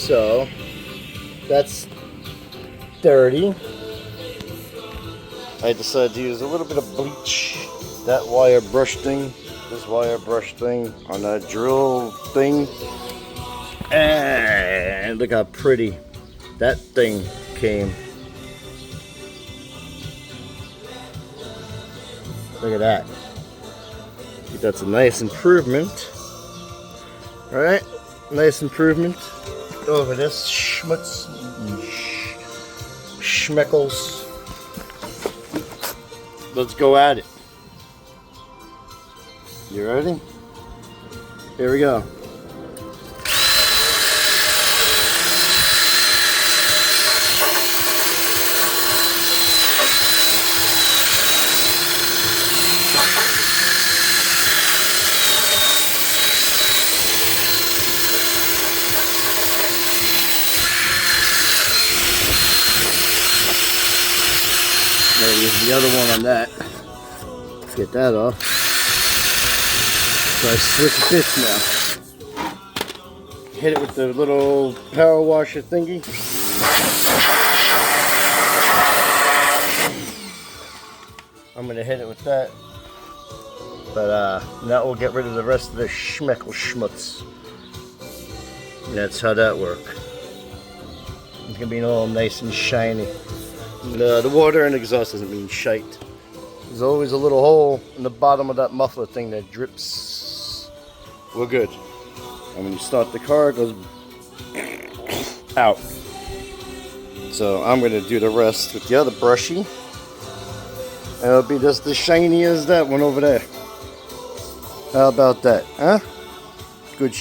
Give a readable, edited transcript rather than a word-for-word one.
So that's dirty. I decided to use a little bit of bleach. That wire brush thing, this wire brush thing on that drill thing. And look how pretty that thing came. Look at that. I think that's a nice improvement. Alright, nice improvement over this schmutz and schmeckles. Let's go at it. You ready? Here we go. Use the other one on that. Get that off. So I switch bits now. Hit it with the little power washer thingy. I'm gonna hit it with that. But that will get rid of the rest of the schmeckle schmutz. And that's how that works. It's gonna be all nice and shiny. The water and exhaust doesn't mean shite. There's always a little hole in the bottom of that muffler thing that drips. We're good. And when you start the car, it goes out. So I'm going to do the rest with the other brushy. And it'll be just as shiny as that one over there. How about that, huh? Good